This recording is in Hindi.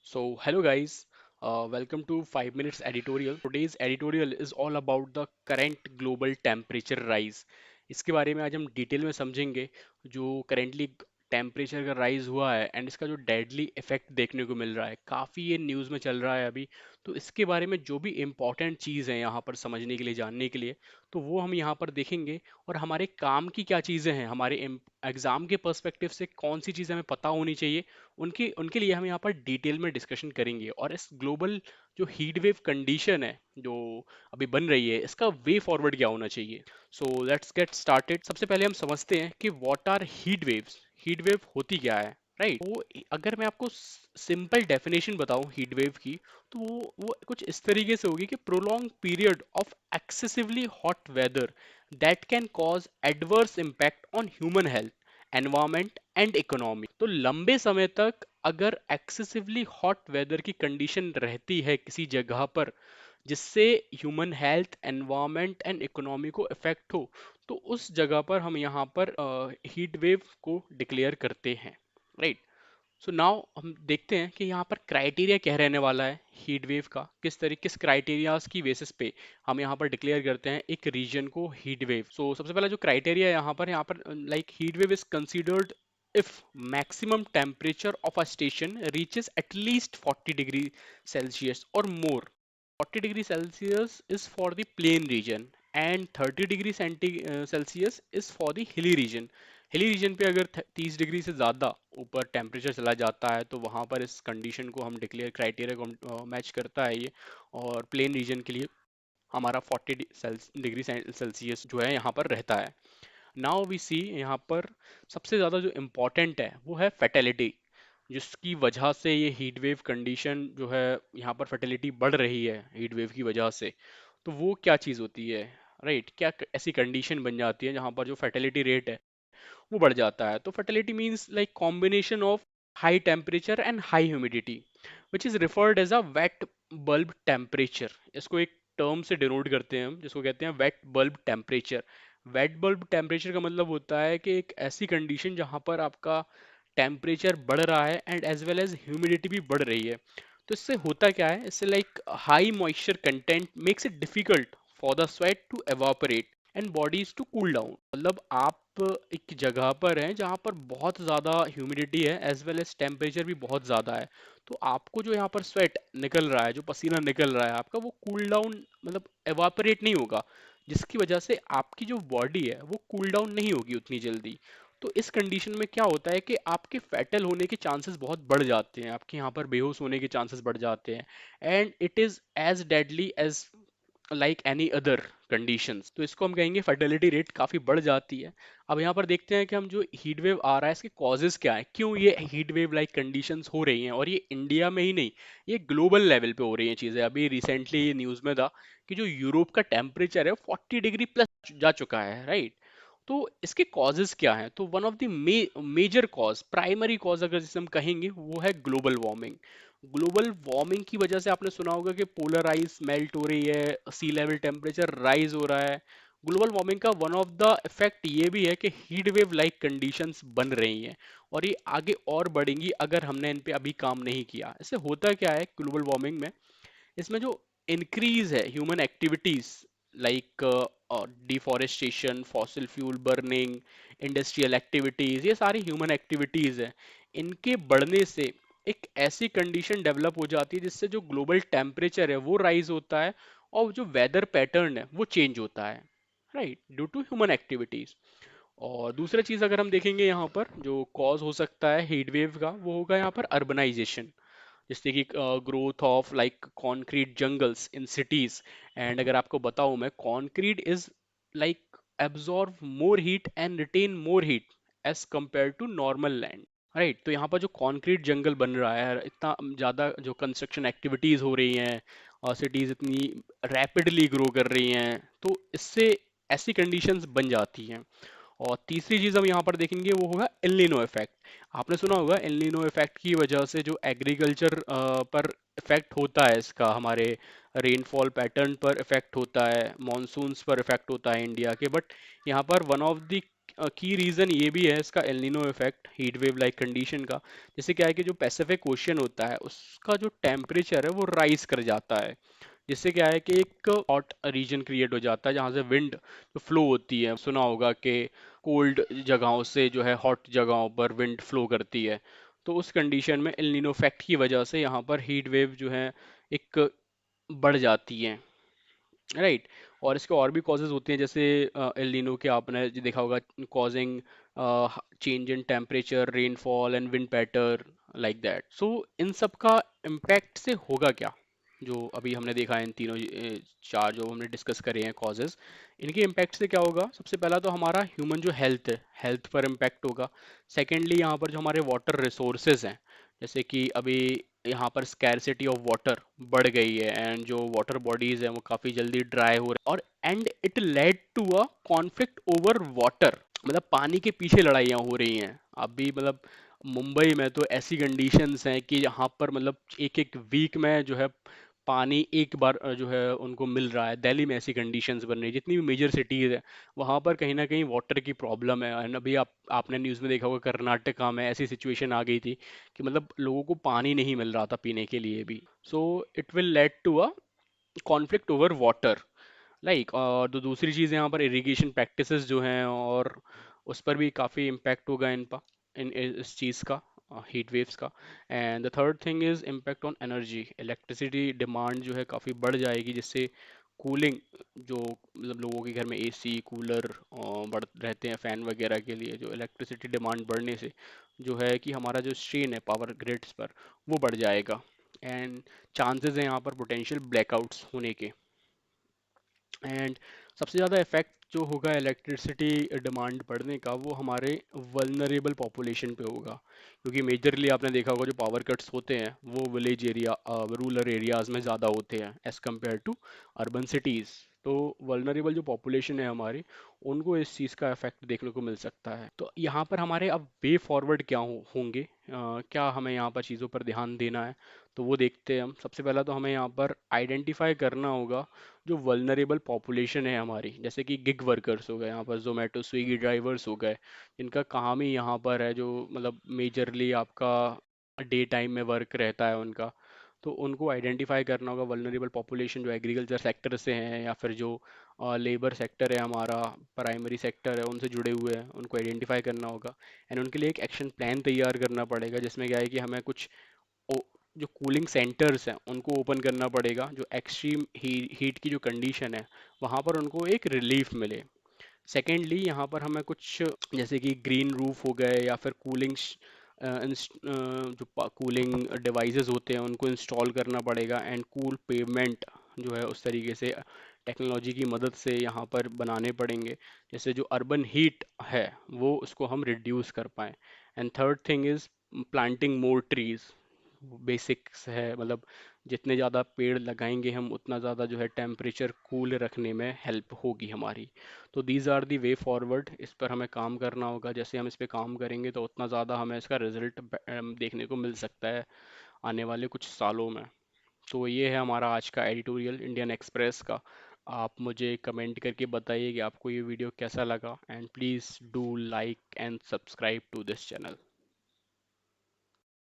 So, hello guys, welcome to 5 Minutes Editorial. Today's editorial is all about the current global temperature rise. इसके बारे में आज हम डिटेल में समझेंगे जो करेंटली टेम्परेचर का राइज हुआ है एंड इसका जो डेडली इफेक्ट देखने को मिल रहा है। काफ़ी ये न्यूज़ में चल रहा है अभी। तो इसके बारे में जो भी इम्पोर्टेंट चीज़ है यहाँ पर समझने के लिए, जानने के लिए, तो वो हम यहाँ पर देखेंगे। और हमारे काम की क्या चीज़ें हैं, हमारे एग्ज़ाम के पर्सपेक्टिव से कौन सी चीज़ें हमें पता होनी चाहिए, उनके उनके लिए हम यहाँ पर डिटेल में डिस्कशन करेंगे। और इस ग्लोबल जो हीट वेव कंडीशन है जो अभी बन रही है, इसका वे फॉरवर्ड क्या होना चाहिए। So let's get started. सबसे पहले हम समझते हैं कि what are heat waves. Heat wave होती क्या है, राइट। वो अगर मैं आपको सिंपल डेफिनेशन बताऊं हीट वेव की, तो वो कुछ इस तरीके से होगी कि prolonged period of excessively hot weather that can cause adverse impact on human health, environment and economy. तो लंबे समय तक अगर एक्सेसिवली हॉट वेदर की कंडीशन रहती है किसी जगह पर, जिससे human health, environment and economy को इफेक्ट हो, तो उस जगह पर हम यहाँ पर हीट वेव को डिक्लेयर करते हैं, राइट। सो नाउ हम देखते हैं कि यहाँ पर क्राइटेरिया क्या रहने वाला है हीट वेव का, किस क्राइटेरियाज की बेसिस पे हम यहाँ पर डिक्लेयर करते हैं एक रीजन को हीट वेव। सो सबसे पहला जो क्राइटेरिया यहाँ पर like heat wave is considered if maximum temperature of a station reaches at least 40 degree Celsius or more. 40 degree Celsius is for the plain region and 30 degree Celsius is for the hilly region. Hilly region पे अगर 30 डिग्री से ज़्यादा ऊपर टेम्परेचर चला जाता है तो वहाँ पर इस कंडीशन को हम डिक्लेयर, क्राइटेरिया को मैच करता है ये। और प्लेन रीजन के लिए हमारा 40 डिग्री सेल्सियस जो है यहाँ पर रहता है। नाउ वी सी यहाँ पर सबसे ज़्यादा जो इम्पोर्टेंट है वो है फैटेलिटी, जिसकी वजह से ये हीट वेव कंडीशन जो है, यहाँ पर फर्टिलिटी बढ़ रही है हीट वेव की वजह से। तो वो क्या चीज़ होती है, राइट। क्या ऐसी कंडीशन बन जाती है जहाँ पर जो फर्टिलिटी रेट है वो बढ़ जाता है। तो fertility means like combination of high temperature and high humidity which is referred as a wet bulb temperature. इसको एक टर्म से डिनोट करते हैं हम जिसको कहते हैं wait bulb temperature. Wait bulb temperature का मतलब होता है कि एक ऐसी कंडीशन जहाँ पर आपका टेम्परेचर बढ़ रहा है and as well as humidity भी बढ़ रही है। तो इससे होता क्या है, इससे like high moisture content makes it difficult for the sweat to evaporate and bodies to cool down. मतलब आप एक जगह पर हैं जहाँ पर बहुत ज़्यादा ह्यूमिडिटी है एज वेल एज टेम्परेचर भी बहुत ज़्यादा है। तो आपको जो यहाँ पर स्वेट निकल रहा है, जो पसीना निकल रहा है आपका, वो कूल डाउन मतलब एवापोरेट नहीं होगा, जिसकी वजह से आपकी जो बॉडी है वो कूल डाउन नहीं होगी उतनी जल्दी। तो इस कंडीशन में क्या होता है कि आपके फैटल होने के चांसेस बहुत बढ़ जाते हैं, आपके यहाँ पर बेहोश होने के चांसेस बढ़ जाते हैं and it is as deadly as like any other conditions. तो इसको हम कहेंगे फर्टिलिटी रेट काफ़ी बढ़ जाती है। अब यहाँ पर देखते हैं कि हम जो हीट वेव आ रहा है इसके कॉजेज़ क्या है, क्यों ये हीट वेव लाइक कंडीशंस हो रही हैं। और ये इंडिया में ही नहीं, ये ग्लोबल लेवल पे हो रही हैं चीज़ें। अभी रिसेंटली ये न्यूज़ में था कि जो यूरोप का टेम्परेचर है 40 डिग्री प्लस जा चुका है, राइट। तो इसके कॉजेज़ क्या हैं, तो one of the major cause, primary cause अगर जिसे हम कहेंगे, वो है ग्लोबल वार्मिंग। ग्लोबल वार्मिंग की वजह से आपने सुना होगा कि पोलर आइस मेल्ट हो रही है, सी लेवल टेम्परेचर राइज हो रहा है। ग्लोबल वार्मिंग का वन ऑफ द इफेक्ट ये भी है कि हीट वेव लाइक कंडीशंस बन रही हैं और ये आगे और बढ़ेंगी अगर हमने इन पे अभी काम नहीं किया। इससे होता क्या है ग्लोबल वार्मिंग में, इसमें जो इंक्रीज है human activities like deforestation, fossil fuel burning, industrial activities, ये सारी ह्यूमन एक्टिविटीज है। इनके बढ़ने से एक ऐसी कंडीशन डेवलप हो जाती है जिससे जो ग्लोबल टेम्परेचर है वो राइज होता है और जो वेदर पैटर्न है वो चेंज होता है, right, due to human activities. और दूसरा चीज अगर हम देखेंगे यहाँ पर जो कॉज हो सकता है हीट वेव का, वो होगा यहाँ पर अर्बनाइजेशन, जैसे कि growth of like concrete jungles in cities. And अगर आपको बताऊं मैं, concrete is like absorb more heat and retain more heat as compare to normal land, right. तो यहाँ पर जो कॉन्क्रीट जंगल बन रहा है, इतना ज़्यादा जो कंस्ट्रक्शन एक्टिविटीज़ हो रही हैं और सिटीज़ इतनी रैपिडली ग्रो कर रही हैं, तो इससे ऐसी कंडीशंस बन जाती हैं। और तीसरी चीज़ हम यहाँ पर देखेंगे वो होगा एल इफेक्ट। आपने सुना होगा एल इफेक्ट की वजह से जो एग्रीकल्चर पर इफेक्ट होता है, इसका हमारे रेनफॉल पैटर्न पर इफेक्ट होता है, मॉनसून्स पर इफेक्ट होता है इंडिया के। बट यहाँ पर one of the key reason ये भी है इसका, El Nino effect, heat wave like condition का। जैसे क्या है कि जो पैसिफिक ओशन होता है उसका जो टेम्परेचर है वो राइज कर जाता है, जिससे क्या है कि एक हॉट रीजन क्रिएट हो जाता है जहाँ से विंड जो फ्लो होती है, सुना होगा कि कोल्ड जगहों से जो है हॉट जगहों पर विंड फ्लो करती है। तो उस कंडीशन में एल नीनो इफेक्ट की वजह से यहाँ पर हीट वेव जो है एक बढ़ जाती है, राइट। और इसके और भी कॉजेज होते हैं, जैसे एल नीनो के आपने जो देखा होगा, causing change in temperature, rainfall and wind pattern, like that. So इन सब का इम्पैक्ट से होगा क्या, जो अभी हमने देखा है इन तीनों चार जो हमने डिस्कस करे हैं कॉजेज, इनके इम्पैक्ट से क्या होगा? सबसे पहला तो हमारा ह्यूमन जो हेल्थ है, हेल्थ पर इम्पैक्ट होगा। सेकेंडली यहाँ पर जो हमारे वाटर रिसोर्सेज हैं, जैसे कि अभी यहाँ पर स्कैरसिटी ऑफ वाटर बढ़ गई है एंड जो वाटर बॉडीज हैं वो काफ़ी जल्दी ड्राई हो रहे हैं, और and it led to a conflict over water, मतलब पानी के पीछे लड़ाइयाँ हो रही हैं अभी। मतलब मुंबई में तो ऐसी कंडीशंस हैं कि यहाँ पर मतलब एक एक वीक में जो है पानी एक बार जो है उनको मिल रहा है। दिल्ली में ऐसी कंडीशंस बन रही है, जितनी भी मेजर सिटीज़ है वहाँ पर कहीं ना कहीं वाटर की प्रॉब्लम है। एंड अभी आपने न्यूज़ में देखा होगा, कर्नाटका में ऐसी सिचुएशन आ गई थी कि मतलब लोगों को पानी नहीं मिल रहा था पीने के लिए भी। So it will lead to a conflict over water, like. और तो दूसरी चीज़ यहाँ पर इरिगेशन प्रैक्टिसेस जो हैं, और उस पर भी काफ़ी इम्पैक्ट होगा इन पर, इस चीज़ का, हीट वेव्स का। And the third thing is impact on energy, electricity demand जो है काफ़ी बढ़ जाएगी, जिससे कूलिंग जो मतलब लोगों के घर में एसी कूलर बढ़ रहते हैं फैन वगैरह के लिए, जो इलेक्ट्रिसिटी डिमांड बढ़ने से जो है कि हमारा जो स्ट्रेन है पावर ग्रिड्स पर वो बढ़ जाएगा। एंड चांसेस हैं यहाँ पर पोटेंशियल ब्लैकआउट्स होने के। एंड सबसे ज़्यादा इफेक्ट जो होगा इलेक्ट्रिसिटी डिमांड बढ़ने का, वो हमारे वल्नरेबल पॉपुलेशन पे होगा, क्योंकि मेजरली आपने देखा होगा जो पावर कट्स होते हैं वो विलेज एरिया, रूरल एरियाज़ में ज़्यादा होते हैं as compare to urban cities. तो वल्नरेबल जो पॉपुलेशन है हमारी, उनको इस चीज़ का इफेक्ट देखने को मिल सकता है। तो यहाँ पर हमारे अब वे फॉरवर्ड क्या होंगे, क्या हमें यहाँ पर चीज़ों पर ध्यान देना है, तो वो देखते हैं हम। सबसे पहला तो हमें यहाँ पर आइडेंटिफाई करना होगा जो वल्नरेबल पॉपुलेशन है हमारी, जैसे कि गिग वर्कर्स हो गए, यहाँ पर जोमेटो स्विगी ड्राइवर्स हो गए, जिनका काम ही यहाँ पर है, जो मतलब मेजरली आपका डे टाइम में वर्क रहता है उनका। तो उनको आइडेंटिफाई करना होगा, वल्नरेबल पॉपुलेशन जो एग्रीकल्चर सेक्टर से हैं या फिर जो लेबर सेक्टर है हमारा, प्राइमरी सेक्टर है, उनसे जुड़े हुए हैं, उनको आइडेंटिफाई करना होगा। एंड उनके लिए एक एक्शन प्लान तैयार करना पड़ेगा, जिसमें क्या है कि हमें कुछ ओ- जो कूलिंग सेंटर्स हैं उनको ओपन करना पड़ेगा, जो एक्सट्रीम हीट की जो कंडीशन है वहाँ पर उनको एक रिलीफ मिले। सेकेंडली यहाँ पर हमें कुछ जैसे कि ग्रीन रूफ हो गए या फिर कूलिंग जो कूलिंग डिवाइसेस होते हैं उनको इंस्टॉल करना पड़ेगा। एंड कूल पेवमेंट जो है उस तरीके से टेक्नोलॉजी की मदद से यहाँ पर बनाने पड़ेंगे, जैसे जो अर्बन हीट है वो उसको हम रिड्यूस कर पाएँ। And third thing is planting more trees, basics है, मतलब जितने ज़्यादा पेड़ लगाएंगे हम उतना ज़्यादा जो है टेम्परेचर कूल रखने में हेल्प होगी हमारी। तो these are the way forward, इस पर हमें काम करना होगा। जैसे हम इस पे काम करेंगे तो उतना ज़्यादा हमें इसका रिजल्ट देखने को मिल सकता है आने वाले कुछ सालों में। तो ये है हमारा आज का एडिटोरियल इंडियन एक्सप्रेस का। आप मुझे कमेंट करके बताइए कि आपको ये वीडियो कैसा लगा, and please do like and subscribe to this channel.